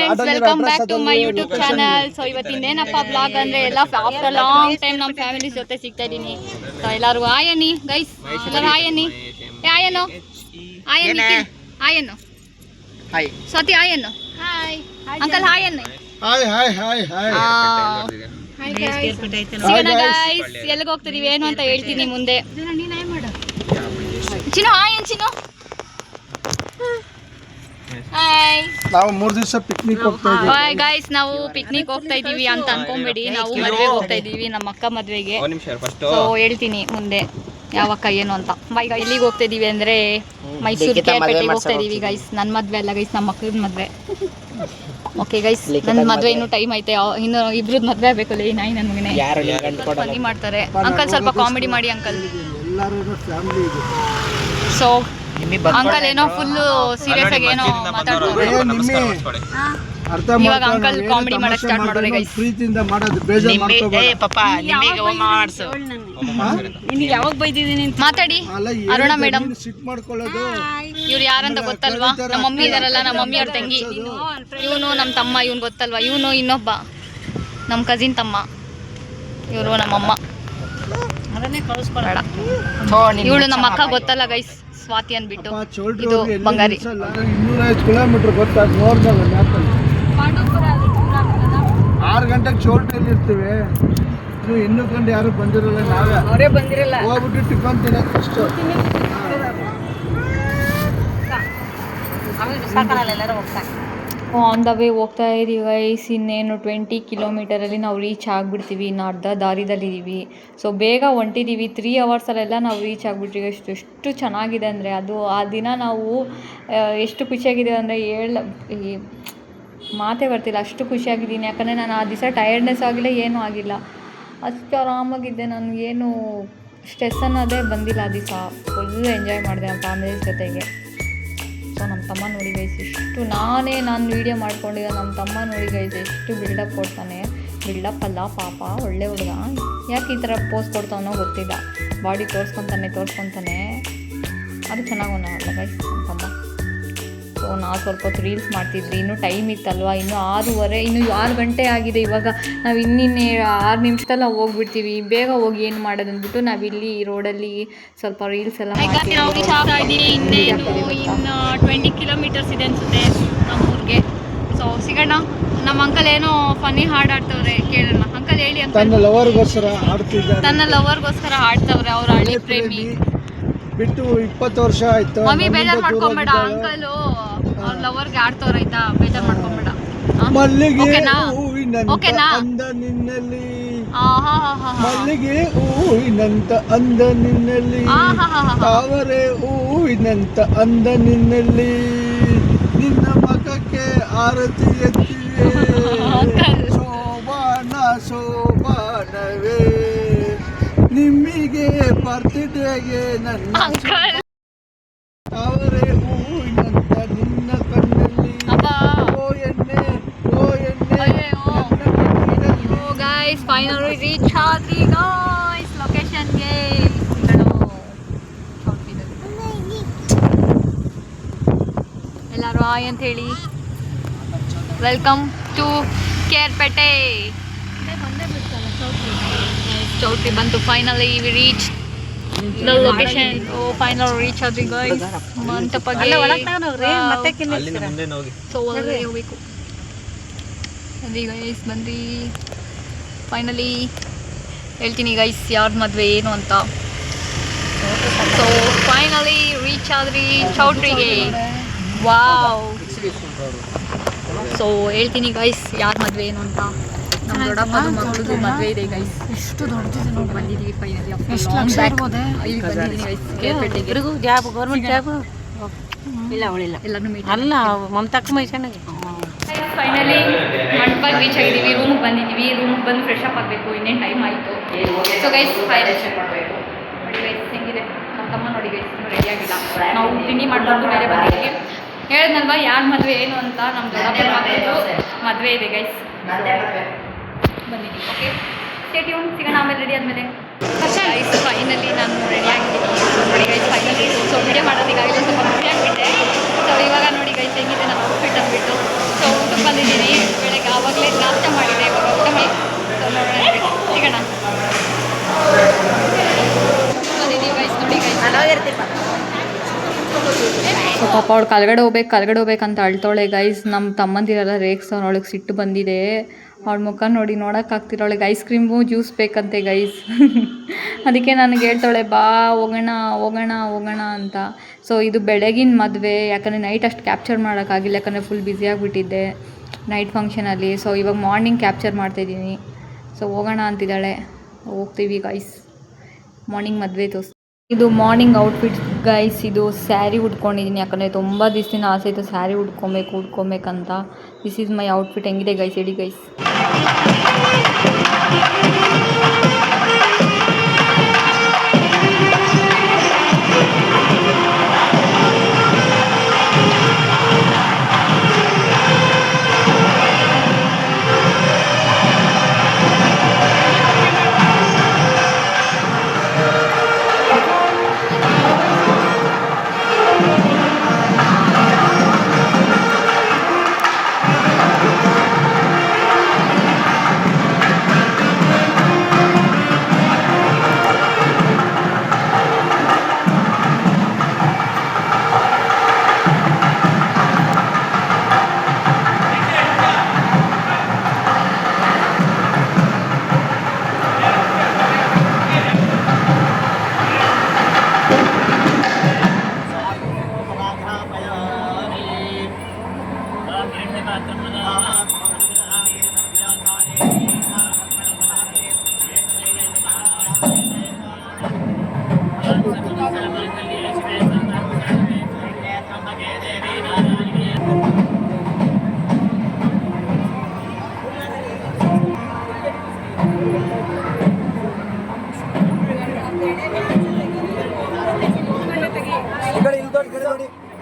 Friends, welcome back to my YouTube channel. So ಇವತ್ತಿನ ಏನಪ್ಪ blog ಅಂದ್ರೆ ಎಲ್ಲ ಆಫ್ಟರ್ ಲಾಂಗ್ ಟೈಮ್ ನಮ್ಮ ಫ್ಯಾಮಿಲಿ ಜೊತೆ ಸಿಗ್ತಾ ಇದೀನಿ. ಸೊ ಎಲ್ಲರೂ ಆಯನಿ ಗೈಸ್, ಎಲ್ಲರೂ ಆಯನಿ, ಆಯನು ಆಯನಿ ಆಯನು, ಹಾಯ್ ಸ್ವತಿ ಆಯನು, ಹಾಯ್ ಅಂಕಲ್ ಆಯನು, ಹಾಯ್ ಹಾಯ್ ಹಾಯ್ ಹಾಯ್ ಸಿಗೋಣ ಗೈಸ್. ಎಲ್ಲಿಗೆ ಹೋಗ್ತಿದೀವಿ ಏನು ಅಂತ ಹೇಳ್ತೀನಿ ಮುಂದೆ. Chinnu hi Chinnu, hi. ನಾವು 3 ದಿವಸ ಪಿಕ್ನಿಕ್ ಹೋಗ್ತಾ ಇದ್ದೀವಿ. ಹಾಯ್ ಗೈಸ್, ನಾವು ಪಿಕ್ನಿಕ್ ಹೋಗ್ತಾ ಇದೀವಿ ಅಂತ ಅನ್ಕೊಂಬೇಡಿ. ನಾವು ಮದ್ವೆಗೆ ಹೋಗ್ತಾ ಇದೀವಿ, ನಮ್ಮ ಅಕ್ಕ ಮದ್ವೆಗೆ. ಸೊ ಹೇಳ್ತೀನಿ ಮುಂದೆ ಯಾವಕ್ಕ ಏನು ಅಂತ. ಬೈ ಗೈಸ್, ಇಲ್ಲಿಗೆ ಹೋಗ್ತಾ ಇದೀವಿ ಅಂದ್ರೆ ಮೈಸೂರು ಕೇರ್ಪೇಟೆಗೆ ಹೋಗ್ತಾ ಇದೀವಿ ಗೈಸ್. ನನ್ನ ಮದ್ವೆ ಅಲ್ಲ ಗೈಸ್, ನಮ್ಮ ಮಕ್ಕಳ ಮದ್ವೆ. ಓಕೆ ಗೈಸ್, ನನ್ನ ಮದ್ವೆ ಇನ್ನೂ ಟೈಮ್ ಐತೆ. ಇನ್ನು ಇಬ್ರದ್ದು ಮದ್ವೆ ಆಗ್ಬೇಕು. ಲೇ ನಾಯಿ ನನ್ನ ಮಗನೇ ಫನ್ನಿ ಮಾಡ್ತಾರೆ. ಅಂಕಲ್ ಸ್ವಲ್ಪ ಕಾಮಿಡಿ ಮಾಡಿ ಅಂಕಲ್. ಸೊ ಅಂಕಲ್ ಏನೋ ಫುಲ್ ಸೀರಿಯಸ್ ಆಗಿ ಏನೋ ಮಾತಾಡ್ತಾರೆ. ಇವಾಗ ಅಂಕಲ್ ಕಾಮಿಡಿ ಮಾಡಕ್ ಸ್ಟಾರ್ಟ್ ಮಾಡೋರೆ ಗೈಸ್. ಪ್ರೀತಿಯಿಂದ ಮಾಡೋದು, ಬೇಜಾರು ಮಾಡ್ಕೋಬೇಡ. ಪಾಪಾ ನಿಮಗೆ ಹೋಮ ಮಾಡ್ಸು. ನಿನಗೆ ಯಾವಾಗ ಬೈದಿದ್ದೀನಿ ಮಾತಾಡಿ. ಅರುಣ ಮೇಡಮ್ ಸಿಟ್ ಮಾಡ್ಕೊಳ್ಳೋದು. ಇವ್ರು ಯಾರಂತ ಗೊತ್ತಲ್ವಾ? ನಮ್ಮ ಮಮ್ಮಿ ಇದಾರಲ್ಲ, ನಮ್ಮ ಮಮ್ಮಿ ಅವ್ರ ತಂಗಿ. ಇವನು ನಮ್ಮ ತಮ್ಮ, ಇವನು ಗೊತ್ತಲ್ವಾ? ಇವನು ಇನ್ನೊಬ್ಬ ನಮ್ಮ ಕಸಿನ್ ತಮ್ಮ. ಇವರು ನಮ್ಮಮ್ಮ. ಇವಳು ನಮ್ಮ ಅಕ್ಕ ಗೊತ್ತಲ್ಲ ಗೈಸ್, ಸ್ವಾತಿ ಅಂದ್ಬಿಟ್ಟು. ಇದು ಬಂಗಾರಿ. 205 ಕಿಲೋಮೀಟರ್ ಗೊತ್ತಾ? ನೋಡ್ದಲ್ಲ ಮ್ಯಾಪಲ್ಲಿ. 6 ಗಂಟೆಗೆ ಚೋಲ್ಟ್ರಲ್ಲಿ ಇರ್ತೀವಿ. ನೀವು ಇನ್ನೂ ಕಂಡು ಯಾರು ಬಂದಿರಲ್ಲ. ನಾವೇ ಬಂದಿರಲ್ಲ. ಹೋಗ್ಬಿಟ್ಟು ಟಿಫನ್ ತಿನ್ನೋದು ಅಷ್ಟು. ಆನ್ ದ ವೇ ಹೋಗ್ತಾ ಇದ್ದೀವಿ ಗೈಸ್. ಇನ್ನೇನು 20 ಕಿಲೋಮೀಟರಲ್ಲಿ ನಾವು ರೀಚ್ ಆಗಿಬಿಡ್ತೀವಿ. ಇನ್ನು ಅರ್ಧ ದಾರಿದಲ್ಲಿದ್ದೀವಿ. ಸೊ ಬೇಗ ಹೊಂಟಿದ್ದೀವಿ. 3 ಅವರ್ಸಲ್ಲೆಲ್ಲ ನಾವು ರೀಚ್ ಆಗಿಬಿಟ್ರಿ. ಎಷ್ಟು ಚೆನ್ನಾಗಿದೆ ಅಂದರೆ ಅದು ಆ ದಿನ ನಾವು ಎಷ್ಟು ಖುಷಿಯಾಗಿದೆ ಅಂದರೆ ಮಾತೇ ಬರ್ತಿಲ್ಲ, ಅಷ್ಟು ಖುಷಿಯಾಗಿದ್ದೀನಿ. ಯಾಕಂದರೆ ನಾನು ಆ ದಿವಸ ಟಯರ್ಡ್ನೆಸ್ ಆಗಿಲ್ಲ, ಏನೂ ಆಗಿಲ್ಲ, ಅಷ್ಟು ಆರಾಮಾಗಿದ್ದೆ. ನನಗೇನು ಸ್ಟ್ರೆಸ್ ಅನ್ನೋದೇ ಬಂದಿಲ್ಲ ಆ ದಿವಸ. ಫುಲ್ ಎಂಜಾಯ್ ಮಾಡಿದೆ ನಮ್ಮ ಫ್ಯಾಮಿಲಿ ಜೊತೆಗೆ. ಸೊ ನಮ್ಮ ತಮ್ಮ ನೋಡಿ ಗೈಸ್ ಎಷ್ಟು, ನಾನು ವೀಡಿಯೋ ಮಾಡ್ಕೊಂಡಿದ್ದೆ. ನಮ್ಮ ತಮ್ಮ ನೋಡಿ ಗೈಸ್ ಎಷ್ಟು ಬಿಲ್ಡಪ್ ಕೊಡ್ತಾನೆ. ಬಿಲ್ಡಪ್ ಅಲ್ಲ ಪಾಪ, ಒಳ್ಳೆ ಹುಡುಗ. ಯಾಕೆ ಈ ಥರ ಪೋಸ್ ಕೊಡ್ತಾವನೋ ಗೊತ್ತಿಲ್ಲ. ಬಾಡಿ ತೋರಿಸ್ಕೊತಾನೆ. ಅದು ಚೆನ್ನಾಗಲ್ಲ ಗೈಸ್ ನಮ್ಮ ತಮ್ಮ. ಸೊ ನಾವು ಸ್ವಲ್ಪ ಹೊತ್ತು ರೀಲ್ಸ್ ಮಾಡ್ತಿದ್ವಿ. ಇನ್ನೂ ಟೈಮ್ ಇತ್ತಲ್ವ, ಇನ್ನೂ 6:15, ಇನ್ನೂ 6 ಗಂಟೆ ಆಗಿದೆ. ಇವಾಗ ನಾವು ಇನ್ನಿನ್ನೇ 6 ನಿಮಿಷದಲ್ಲಿ ನಾವು ಹೋಗ್ಬಿಡ್ತೀವಿ. ಬೇಗ ಹೋಗಿ ಏನು ಮಾಡೋದು ಅಂದ್ಬಿಟ್ಟು ನಾವಿಲ್ಲಿ ರೋಡಲ್ಲಿ ಸ್ವಲ್ಪ ರೀಲ್ಸ್ ಎಲ್ಲ ಮಾಡ್ತೀವಿ. ನಾವು ರೀಚ್ ಆಗ್ತಾ ಇದ್ದೀವಿ. ಇನ್ನು 20 ಕಿಲೋಮೀಟರ್ಸ್ ಇದೆ ಅನಿಸುತ್ತೆ ನಮ್ಮೂರಿಗೆ. ಸೊ ಸಿಗೋಣ. ನಮ್ಮ ಅಂಕಲ್ ಏನೋ ಫನ್ನಿ ಹಾಡು ಆಡ್ತವ್ರೆ, ಕೇಳೋಣ. ಅಂಕಲ್ ಹೇಳಿ. ತನ್ನ ಲವರ್ಗೋಸ್ಕರ ಹಾಡ್ತವ್ರೆ. ಅವ್ರ ಹಳ್ಳಿ ಪ್ರೇಮಿ ಬಿಟ್ಟು 20 ವರ್ಷ ಆಯ್ತು. ಮಮ್ಮಿ ಬೇಜಾರು ಮಾಡ್ಕೊಂಬೇಡ. ಅಂಕಲ್ ಅವ್ರ ಲವರ್ಗೆ ಆಡ್ತವ್ರ, ಆಯ್ತಾ? ಬೇಜಾರು ಮಾಡ್ಕೊಂಬೇಡ. ಮಲ್ಲಿಗೆ ಹೂವಿನಂತ ಅಂದ ನಿನ್ನಲ್ಲಿ, ಮಲ್ಲಿಗೆ ಹೂವಿನಂತ ಅಂದ ನಿನ್ನಲ್ಲಿ, ತಾವರೆ ಹೂವಿನಂತ ಅಂದ ನಿನ್ನಲ್ಲಿ, ನಿನ್ನ ಮಗಕ್ಕೆ ಆರತಿ ಎತ್ತಿವೆ, ಶೋಭಾನವೇ ನಿಮ್ಮಿಗೆ ಬರ್ತಿದೆಗೆ ನನ್ನ ತಾವರೆ ಹೂವಿನಂತ ನಿನ್ನ ಕಣ್ಣಲ್ಲಿ, ಓ ಎಣ್ಣೆ ಗೈಸ್. ಫೈನಲಿ ರೀಚ್ ಆದ್ವಿ ಗೈಸ್ ಲೊಕೇಶನ್ಗೆ. ಎಲ್ಲರೂ ಆಯ್ ಅಂತ ಹೇಳಿ. Welcome to Kerpete. ಚೌಟ್ರಿ ಬಂತು. Finally we reach the location. Final reach ಆದ್ವಿ ಗೈಸ್. ಮಂಟಪಗೆ ಸೊ ಒಳಗಡೆ ಹೋಗ್ಬೇಕು. ಬಂದ್ರಿ ಗೈಸ್, ಬಂದ್ರಿ. ಫೈನಲಿ ಹೇಳ್ತೀನಿ ಗೈಸ್ ಯಾರ ಮದುವೆ ಏನು ಅಂತ. ಸೊ ಫೈನಲಿ ರೀಚ್ ಆದ್ರಿ ಚೌಟ್ರಿಗೆ. ವಾವ್. ಸೊ ಹೇಳ್ತೀನಿ ಗೈಸ್ ಯಾರ ಮದುವೆ ಏನು ಅಂತ. ನಮ್ಮ ದೊಡ್ಡಪ್ಪನ ಮಗಳದು ಮದುವೆ ಇದೆ ಗೈಸ್. ಎಷ್ಟು ದೊಡ್ಡದಿದೆ ನೋಡಿ. ಬಂದಿದ್ದೀವಿ ಫೈನಲಿ. ಇಲ್ಲಿ ಬಂದಿದ್ದೀನಿ ಗೈಸ್ ಕೇರ್ಪೇಟೆಗೆ. ಗೌರ್ಮೆಂಟ್ ಜಾಬ್ ಇಲ್ಲ ಅವಳಿಲ್ಲ ಎಲ್ಲರೂ ಮೀಟ್ ಅಲ್ಲ ಮಮತಾಕ್ಕ ಮೈಸೂರಿಗೆ. ಫೈನಲಿ ಮಂಟಪಕ್ಕೆ ರೀಚ್ ಆಗಿದ್ದೀವಿ. ರೂಮಿಗೆ ಬಂದಿದ್ದೀವಿ. ರೂಮಿಗೆ ಬಂದು ಫ್ರೆಶ್ ಅಪ್ ಆಗಬೇಕು. ಇನ್ನೇನು ಟೈಮ್ ಆಯಿತು. ಸೊ ಗೈಸ್ ಮಾಡಬೇಕು. ನೋಡಿ ಗೈಸ್ ಹೆಂಗಿದೆ ನಮ್ಮ ತಮ್ಮ. ನೋಡಿ ಗೈಸ್ ಇನ್ನೂ ರೆಡಿ ಆಗಿಲ್ಲ. ನಾವು ತಿಂಡಿ ಮಾಡ್ಕೊಂಡು ಬೇರೆ ಬಂದಿದ್ದೀವಿ. ಹೇಳಿದ್ನಲ್ವ ಯಾರ ಮದುವೆ ಏನು ಅಂತ. ನಮ್ಮ ದೊಡ್ಡಪ್ಪನ ಮಗಳದು ಮದುವೆ ಇದೆ ಗೈಸ್. ಬಂದಿದ್ದೀವಿ. Okay stay tune. ಸಿಗೋಣ ಆಮೇಲೆ ರೆಡಿ ಆದಮೇಲೆ. ಗೈಸ್ ಫೈನಲಿ ನಾನು ರೆಡಿ ಆಗಿದ್ದೀನಿ. ನೋಡಿ ಗೈಸ್ ಫೈನಲಿ. ಸೊ ವಿಡಿಯೋ ಮಾಡೋದಕ್ಕಾಗಲಿ ಸ್ವಲ್ಪ ಖುಷಿ ಆಗಿಬಿಟ್ಟೆ. ಸೊ ಇವಾಗ ನೋಡಿ ಗೈಸ್ ಹೆಂಗಿದೆ ನಮ್ಮ ಔಟ್ಫಿಟ್ ಅಂದ್ಬಿಟ್ಟು. ಸೊ ಊಟಕ್ಕೆ ಬಂದಿದ್ದೀನಿ. ಬೆಳಗ್ಗೆ ಆವಾಗಲೇ ನಾಷ್ಟ ಮಾಡಿದೆ, ಇವಾಗ ಊಟ ಮಾಡಿ ಸೊ ನೋಡೋಣ ಸಿಗೋಣ. ಬಂದಿದ್ದೀವಿ ಗೈಸ್, ನೋಡಿ ಗೈಸ್. ಸೊ ಪಾಪ ಅವಳು ಕೆಳಗಡೆ ಹೋಗ್ಬೇಕಂತ ಅಳ್ತಾವಳೆ ಗೈಸ್. ನಮ್ಮ ತಮ್ಮಂದಿರೆಲ್ಲ ರೇಗ್ಸವ್ರು, ಅವಳಿಗೆ ಸಿಟ್ಟು ಬಂದಿದೆ. ಅವಳ ಮುಖ ನೋಡಿ ನೋಡೋಕ್ಕಾಗ್ತಿರೋ, ಅವಳಿಗೆ ಐಸ್ ಕ್ರೀಮು ಜ್ಯೂಸ್ ಬೇಕಂತೆ ಗೈಸ್. ಅದಕ್ಕೆ ನನಗೆ ಹೇಳ್ತಾಳೆ ಬಾ ಹೋಗೋಣ ಅಂತ. ಸೊ ಇದು ಬೆಳಗಿನ ಮದುವೆ, ಯಾಕಂದರೆ ನೈಟ್ ಅಷ್ಟು ಕ್ಯಾಪ್ಚರ್ ಮಾಡೋಕ್ಕಾಗಿಲ್ಲ, ಯಾಕಂದರೆ ಫುಲ್ ಬ್ಯುಸಿ ಆಗಿಬಿಟ್ಟಿದ್ದೆ ನೈಟ್ ಫಂಕ್ಷನಲ್ಲಿ. ಸೊ ಇವಾಗ ಮಾರ್ನಿಂಗ್ ಕ್ಯಾಪ್ಚರ್ ಮಾಡ್ತಾಯಿದ್ದೀನಿ. ಸೊ ಹೋಗೋಣ ಅಂತಿದ್ದಾಳೆ, ಹೋಗ್ತೀವಿ ಗೈಸ್. ಮಾರ್ನಿಂಗ್ ಮದುವೆ ಇದು ಮಾರ್ನಿಂಗ್ ಔಟ್ಫಿಟ್ ಗೈಸ್. ಇದು ಸ್ಯಾರಿ ಉಟ್ಕೊಂಡಿದ್ದೀನಿ, ಯಾಕಂದರೆ ತುಂಬ ದಿವಸದಿಂದ ಆಸೆ ಇತ್ತು ಸ್ಯಾರಿ ಉಟ್ಕೊಬೇಕಂತ. This is my outfit. ಹೆಂಗಿದೆ ಗೈಸ್, ಹೇಳಿ ಗೈಸ್.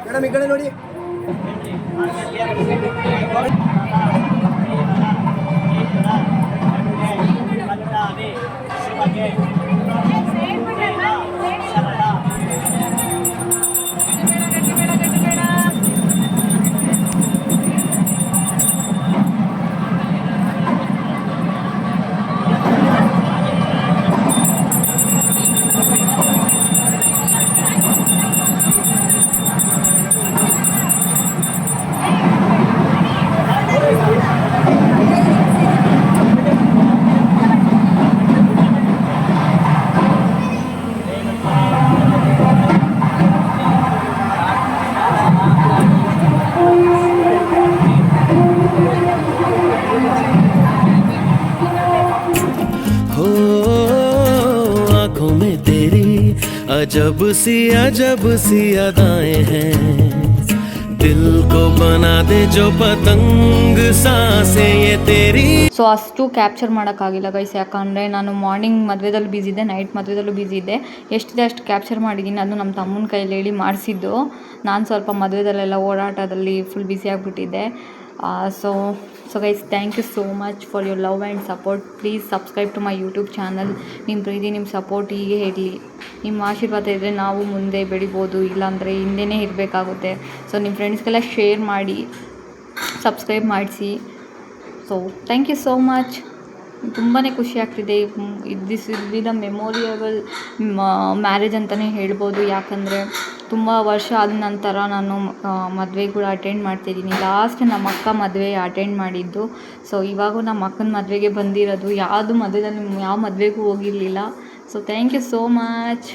ಮೇಡಮ್ ಈ ಕಡೆ ನೋಡಿ. अजब सी अदाएं हैं दिल को बना दे जो पतंग सांसें ये तेरी. ಸೊ ಅಷ್ಟು ಕ್ಯಾಪ್ಚರ್ ಮಾಡೋಕ್ಕಾಗಿಲ್ಲ ಗೈಸ್, ಯಾಕಂದರೆ ನಾನು ಮಾರ್ನಿಂಗ್ ಮದುವೆದಲ್ಲೂ ಬ್ಯುಸಿ ಇದ್ದೆ, ನೈಟ್ ಮದುವೆದಲ್ಲೂ ಬ್ಯುಸಿ ಇದ್ದೆ. ಎಷ್ಟಿದೆ ಅಷ್ಟು ಕ್ಯಾಪ್ಚರ್ ಮಾಡಿದ್ದೀನಿ. ಅದು ನಮ್ಮ ತಮ್ಮನ ಕೈಯಲ್ಲಿ ಹೇಳಿ ಮಾಡಿಸಿದ್ದು. ನಾನು ಸ್ವಲ್ಪ ಮದುವೆದಲ್ಲೆಲ್ಲ ಓಡಾಟದಲ್ಲಿ ಫುಲ್ ಬ್ಯುಸಿ ಆಗಿಬಿಟ್ಟಿದ್ದೆ. So guys, thank you so much for your love and support. Please subscribe to my YouTube channel. ನಿಮ್ಮ ಪ್ರೀತಿ, ನಿಮ್ಮ ಸಪೋರ್ಟ್ ಹೀಗೆ ಇರಲಿ. ನಿಮ್ಮ ಆಶೀರ್ವಾದ ಇದ್ದರೆ ನಾವು ಮುಂದೆ ಬೆಳಿಬೋದು, ಇಲ್ಲಾಂದರೆ ಹಿಂದೆನೇ ಇರಬೇಕಾಗುತ್ತೆ. ಸೊ ನಿಮ್ಮ ಫ್ರೆಂಡ್ಸ್ಗೆಲ್ಲ ಶೇರ್ ಮಾಡಿ, ಸಬ್ಸ್ಕ್ರೈಬ್ ಮಾಡಿಸಿ. So thank you so much. ತುಂಬಾ ಖುಷಿ ಆಗ್ತಿದೆ. This will be the memorable marriage ಅಂತಲೇ ಹೇಳ್ಬೋದು. ಯಾಕಂದರೆ ತುಂಬ ವರ್ಷ ಆದ ನಂತರ ನಾನು ಮದುವೆಗಳು ಅಟೆಂಡ್ ಮಾಡ್ತಾಯಿದ್ದೀನಿ. ಲಾಸ್ಟ್ ನಮ್ಮ ಅಕ್ಕ ಮದುವೆ ಅಟೆಂಡ್ ಮಾಡಿದ್ದು. ಸೊ ಇವಾಗೂ ನಮ್ಮ ಅಕ್ಕನ ಮದುವೆಗೆ ಬಂದಿರೋದು. ಯಾವ ಮದುವೆಗೂ ಹೋಗಿರಲಿಲ್ಲ. So thank you so much.